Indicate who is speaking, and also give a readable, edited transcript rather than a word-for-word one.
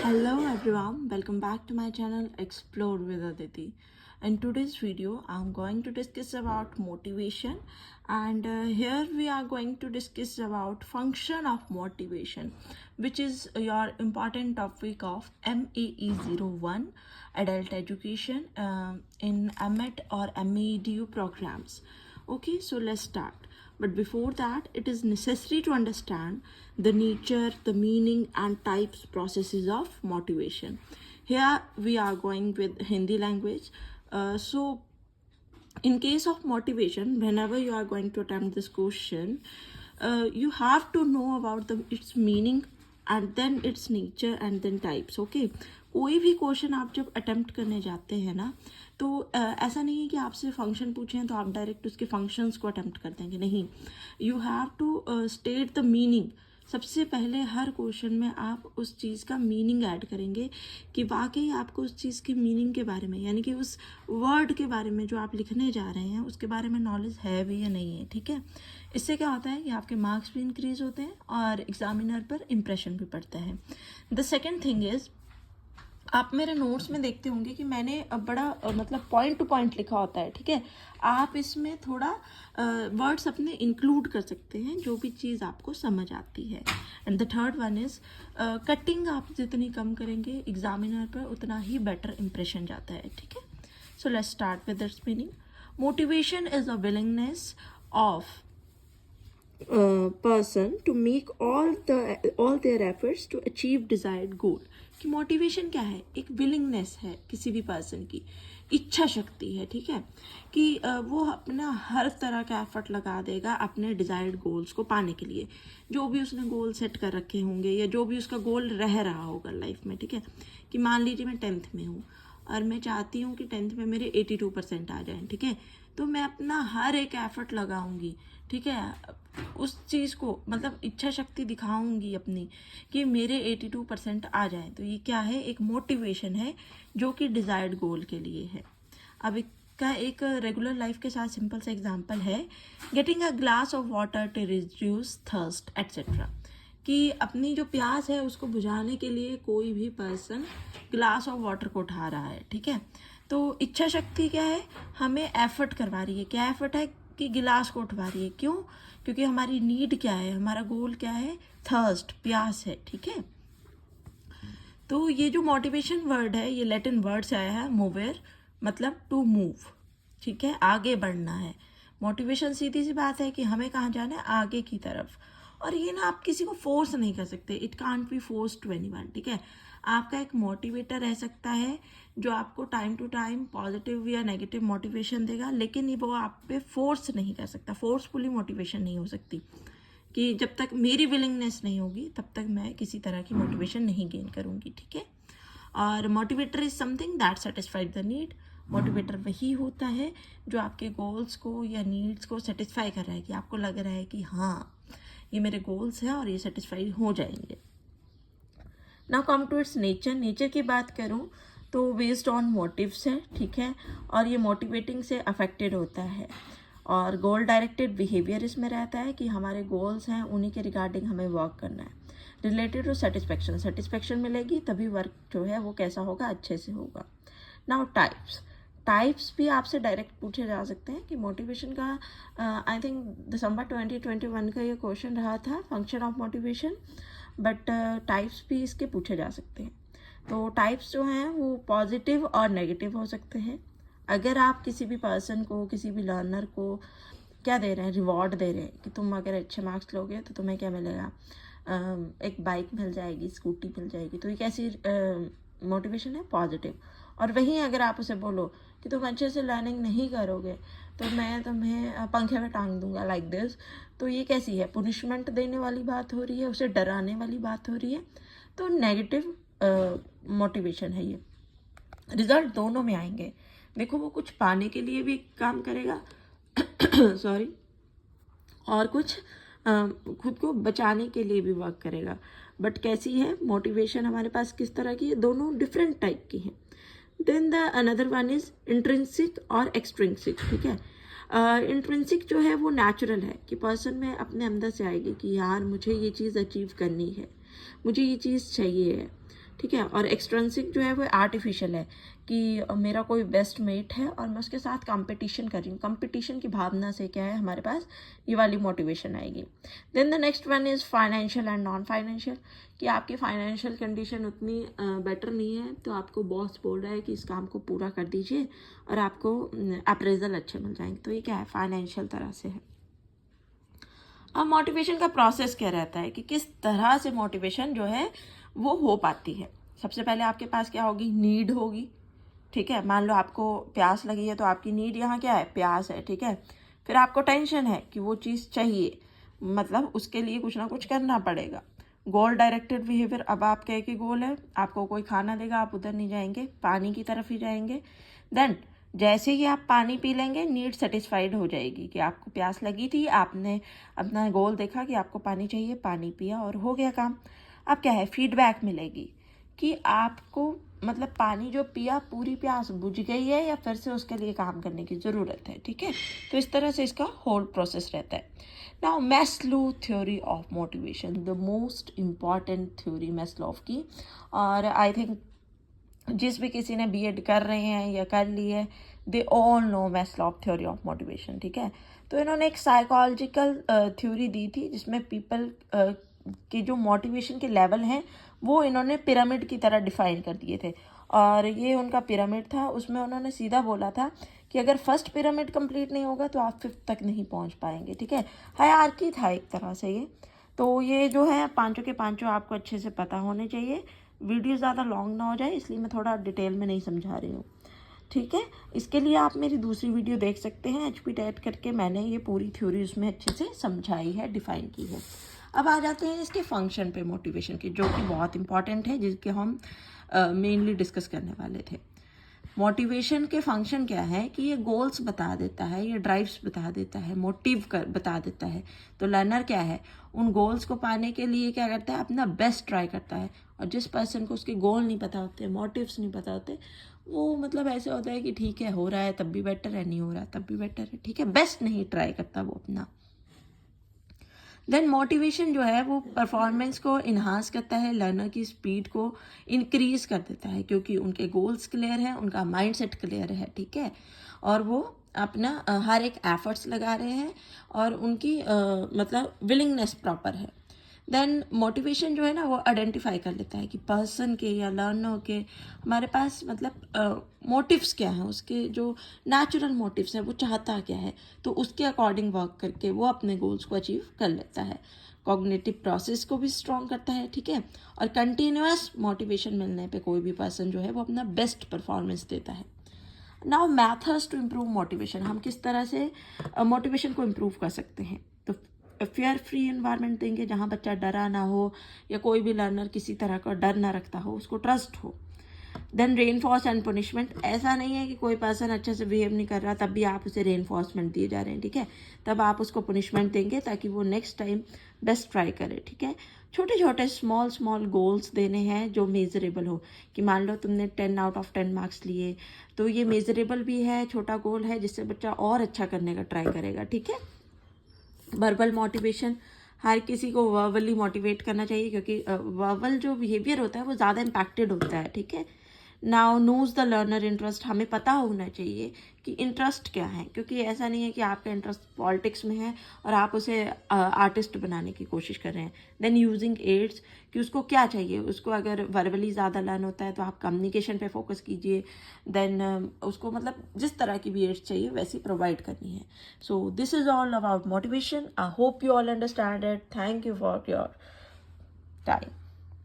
Speaker 1: Hello everyone, welcome back to my channel Explore with Aditi. In today's video, I'm going to discuss about motivation, and here we are going to discuss about function of motivation, which is your important topic of MAE01 adult education in MET or MEDU programs. Okay, so let's start. But before that, it is necessary to understand the nature, the meaning, and types processes of motivation. Here we are going with Hindi language. So in case of motivation, whenever you are going to attempt this question, you have to know about its meaning and then its nature and then types. Okay, कोई भी question आप जब attempt करने जाते हैं ना, तो ऐसा नहीं है कि आपसे फंक्शन पूछें तो आप डायरेक्ट उसके फंक्शंस को अटेम्प्ट कर देंगे. नहीं, you have to state the meaning. सबसे पहले हर क्वेश्चन में आप उस चीज़ का मीनिंग ऐड करेंगे कि वाकई आपको उस चीज़ के मीनिंग के बारे में, यानी कि उस वर्ड के बारे में जो आप लिखने जा रहे हैं उसके बारे में नॉलेज है भी या नहीं है. ठीक है, इससे क्या होता है कि आपके मार्क्स भी इंक्रीज होते हैं और एग्जामिनर पर इम्प्रेशन भी पड़ता है. द सेकेंड थिंग इज़, आप मेरे नोट्स में देखते होंगे कि मैंने बड़ा मतलब पॉइंट टू पॉइंट लिखा होता है. ठीक है, आप इसमें थोड़ा वर्ड्स अपने इंक्लूड कर सकते हैं जो भी चीज़ आपको समझ आती है. And the third one is, cutting आप जितनी कम करेंगे एग्जामिनर पर उतना ही बेटर इंप्रेशन जाता है. ठीक है, so let's start with this meaning. Motivation is a willingness of person to make all their efforts to achieve desired goal. कि मोटिवेशन क्या है? एक विलिंगनेस है किसी भी पर्सन की, इच्छा शक्ति है. ठीक है, कि वो अपना हर तरह का एफर्ट लगा देगा अपने डिजायर्ड गोल्स को पाने के लिए, जो भी उसने गोल सेट कर रखे होंगे या जो भी उसका गोल रह रहा होगा लाइफ में. ठीक है, कि मान लीजिए मैं 10th में हूँ और मैं चाहती हूँ कि 10th में मेरे 82% आ जाएं. ठीक है, तो मैं अपना हर एक एफर्ट लगाऊंगी. ठीक है, उस चीज़ को मतलब इच्छा शक्ति दिखाऊंगी अपनी कि मेरे 82% आ जाए. तो ये क्या है? एक मोटिवेशन है जो कि डिज़ायर्ड गोल के लिए है. अब इसका एक रेगुलर लाइफ के साथ सिंपल सा एग्जांपल है, getting a glass of water to reduce thirst etcetera. कि अपनी जो प्यास है उसको बुझाने के लिए कोई भी पर्सन ग्लास ऑफ वाटर को उठा रहा है. ठीक है, तो इच्छा शक्ति क्या है? हमें एफर्ट करवा रही है. क्या एफर्ट है? कि गिलास को उठवा रही है. क्यों? क्योंकि हमारी नीड क्या है, हमारा गोल क्या है? थर्स्ट, प्यास है. ठीक है, तो ये जो मोटिवेशन वर्ड है ये लैटिन वर्ड से आया है मोवेर, मतलब टू मूव. ठीक है, आगे बढ़ना है. मोटिवेशन सीधी सी बात है कि हमें कहाँ जाना है? आगे की तरफ. और ये ना आप किसी को फोर्स नहीं कर सकते. It can't be force to anyone. ठीक है, आपका एक मोटिवेटर रह सकता है जो आपको टाइम टू टाइम पॉजिटिव या नेगेटिव मोटिवेशन देगा, लेकिन वो आप पे फोर्स नहीं कर सकता. फोर्सफुली मोटिवेशन नहीं हो सकती, कि जब तक मेरी विलिंगनेस नहीं होगी तब तक मैं किसी तरह की मोटिवेशन नहीं गेन करूँगी. ठीक है, और motivator is something that satisfied the need. Motivator वही होता है जो आपके गोल्स को या नीड्स को सेटिस्फाई कर रहा है, कि आपको लग रहा है कि हाँ ये मेरे गोल्स हैं और ये सेटिस्फाई हो जाएंगे. Now come to its nature. Nature की बात करूँ तो बेस्ड ऑन मोटिव्स है. ठीक है, और ये मोटिवेटिंग से अफेक्टेड होता है. और गोल डायरेक्टेड बिहेवियर इसमें रहता है कि हमारे गोल्स हैं उन्हीं के रिगार्डिंग हमें वर्क करना है. रिलेटेड टू सेटिस्फेक्शन, सेटिस्फेक्शन मिलेगी तभी वर्क जो है वो कैसा होगा? अच्छे से होगा. Now types. टाइप्स भी आपसे डायरेक्ट पूछे जा सकते हैं कि मोटिवेशन का आई थिंक दिसंबर 2021 का ये क्वेश्चन रहा था, function of motivation. But types भी इसके पूछे जा सकते हैं. तो टाइप्स जो हैं वो पॉजिटिव और नेगेटिव हो सकते हैं. अगर आप किसी भी पर्सन को, किसी भी लर्नर को क्या दे रहे हैं? रिवॉर्ड दे रहे हैं कि तुम अगर अच्छे मार्क्स लोगे तो तुम्हें क्या मिलेगा? एक बाइक मिल जाएगी, स्कूटी मिल जाएगी. तो ये कैसी मोटिवेशन है? पॉजिटिव. और वहीं अगर आप उसे बोलो कि तुम अच्छे से लर्निंग नहीं करोगे तो मैं तुम्हें पंखे में टांग दूंगा, लाइक दिस, तो ये कैसी है? पुनिशमेंट देने वाली बात हो रही है, उसे डराने वाली बात हो रही है. तो नेगेटिव मोटिवेशन है ये. रिजल्ट दोनों में आएंगे. देखो, वो कुछ पाने के लिए भी काम करेगा सॉरी, और कुछ खुद को बचाने के लिए भी वर्क करेगा. बट कैसी है मोटिवेशन हमारे पास? किस तरह की है? दोनों डिफरेंट टाइप की हैं. Then the another one is intrinsic और एक्सट्रिंसिक. ठीक है, इंट्रिंसिक जो है वो नेचुरल है, कि पर्सन में अपने अंदर से आएगी कि यार मुझे ये चीज़ अचीव करनी है, मुझे ये चीज़ चाहिए है. ठीक है। और एक्सट्रिंसिक जो है वो आर्टिफिशियल है कि मेरा कोई बेस्ट मेट है और मैं उसके साथ कंपटीशन कर रही हूँ, कंपटीशन की भावना से क्या है हमारे पास ये वाली मोटिवेशन आएगी। Then the next one is financial and non financial, कि आपकी फाइनेंशियल कंडीशन उतनी बेटर नहीं है तो आपको बॉस बोल रहा है कि इस काम को पूरा कर दीजिए और आपको अप्रेजल अच्छे मिल जाएंगे, तो ये क्या है, फाइनेंशियल तरह से है। अब मोटिवेशन का प्रोसेस क्या रहता है कि किस तरह से मोटिवेशन जो है वो हो पाती है। सबसे पहले आपके पास क्या होगी, नीड होगी, ठीक है। मान लो आपको प्यास लगी है तो आपकी नीड यहाँ क्या है, प्यास है, ठीक है। फिर आपको टेंशन है कि वो चीज़ चाहिए, मतलब उसके लिए कुछ ना कुछ करना पड़ेगा। गोल डायरेक्टेड बिहेवियर, अब आपका एक ही गोल है, आपको कोई खाना देगा आप उधर नहीं जाएंगे, पानी की तरफ ही जाएंगे। देन जैसे ही आप पानी पी लेंगे नीड सेटिस्फाइड हो जाएगी कि आपको प्यास लगी थी, आपने अपना गोल देखा कि आपको पानी चाहिए, पानी पिया और हो गया काम। अब क्या है, फीडबैक मिलेगी कि आपको मतलब पानी जो पिया पूरी प्यास बुझ गई है या फिर से उसके लिए काम करने की ज़रूरत है, ठीक है। तो इस तरह से इसका होल प्रोसेस रहता है। Now Maslow theory of motivation, the most important theory Maslow की, और आई थिंक जिस भी किसी ने बीएड कर रहे हैं या कर ली है they all know Maslow theory of motivation, ठीक है। तो इन्होंने एक साइकोलॉजिकल थ्योरी दी थी जिसमें पीपल के जो मोटिवेशन के लेवल हैं वो इन्होंने पिरामिड की तरह डिफाइन कर दिए थे। और ये उनका पिरामिड था, उसमें उन्होंने सीधा बोला था कि अगर फर्स्ट पिरामिड कंप्लीट नहीं होगा तो आप 5th तक नहीं पहुंच पाएंगे, ठीक है। हायरार्की था एक तरह से ये। तो ये जो है पांचों के पांचों आपको अच्छे से पता होने चाहिए। वीडियो ज़्यादा लॉन्ग ना हो जाए इसलिए मैं थोड़ा डिटेल में नहीं समझा रही हूँ, ठीक है। इसके लिए आप मेरी दूसरी वीडियो देख सकते हैं HP टेट करके, मैंने ये पूरी थ्योरी उसमें अच्छे से समझाई है, डिफाइन की है। अब आ जाते हैं इसके फंक्शन पे मोटिवेशन के, जो कि बहुत इंपॉर्टेंट है, जिसके हम मेनली डिस्कस करने वाले थे। मोटिवेशन के फंक्शन क्या है कि ये गोल्स बता देता है, ये ड्राइव्स बता देता है, मोटिव बता देता है। तो लर्नर क्या है, उन गोल्स को पाने के लिए क्या करता है, अपना बेस्ट ट्राई करता है। और जिस पर्सन को उसके गोल नहीं पता होते, मोटिव्स नहीं पता होते, वो मतलब ऐसे होता है कि ठीक है हो रहा है तब भी बेटर है, नहीं हो रहा तब भी बेटर है, ठीक है, बेस्ट नहीं ट्राई करता वो अपना। देन मोटिवेशन जो है वो परफॉर्मेंस को इन्हांस करता है, लर्नर की स्पीड को इंक्रीज कर देता है क्योंकि उनके गोल्स क्लियर हैं, उनका माइंडसेट क्लियर है, ठीक है। और वो अपना हर एक एफर्ट्स लगा रहे हैं और उनकी मतलब विलिंगनेस प्रॉपर है। देन मोटिवेशन जो है ना वो आइडेंटिफाई कर लेता है कि पर्सन के या लर्नर के हमारे पास मतलब मोटिव्स क्या हैं, उसके जो नेचुरल मोटिव्स हैं वो चाहता क्या है, तो उसके अकॉर्डिंग वर्क करके वो अपने गोल्स को अचीव कर लेता है। कॉग्निटिव प्रोसेस को भी स्ट्रॉन्ग करता है, ठीक है। और कंटिन्यूअस मोटिवेशन मिलने पे कोई भी पर्सन जो है वो अपना बेस्ट परफॉर्मेंस देता है। Now methods to improve motivation, हम किस तरह से मोटिवेशन को इम्प्रूव कर सकते हैं। तो फेयर फ्री इन्वायरमेंट देंगे जहाँ बच्चा डरा ना हो या कोई भी लर्नर किसी तरह का डर ना रखता हो, उसको ट्रस्ट हो। देन रेनफोर्स एंड पनिशमेंट, ऐसा नहीं है कि कोई पर्सन अच्छे से बिहेव नहीं कर रहा तब भी आप उसे रेनफोर्समेंट दिए जा रहे हैं, ठीक है। तब आप उसको पनिशमेंट देंगे ताकि वो नेक्स्ट टाइम बेस्ट ट्राई करे, ठीक है। छोटे छोटे स्मॉल गोल्स देने हैं जो मेजरेबल हो, कि मान लो तुमने 10 आउट ऑफ 10 मार्क्स लिए तो ये मेजरेबल भी है, छोटा गोल है जिससे बच्चा और अच्छा करने का ट्राई करेगा, ठीक है। वर्बल मोटिवेशन, हर किसी को वर्बली मोटिवेट करना चाहिए क्योंकि वर्बल जो बिहेवियर होता है वो ज़्यादा इम्पैक्टेड होता है, ठीक है। Now knows the learner interest, हमें पता होना चाहिए कि इंटरेस्ट क्या है, क्योंकि ऐसा नहीं है कि आपका इंटरेस्ट पॉलिटिक्स में है और आप उसे आर्टिस्ट बनाने की कोशिश कर रहे हैं। देन यूजिंग एड्स, कि उसको क्या चाहिए, उसको अगर वर्बली ज़्यादा लर्न होता है तो आप कम्युनिकेशन पे फोकस कीजिए। देन उसको मतलब जिस तरह की भी एड्स चाहिए वैसी प्रोवाइड करनी है। So this is all about motivation. I hope you all understand it. Thank you for your time.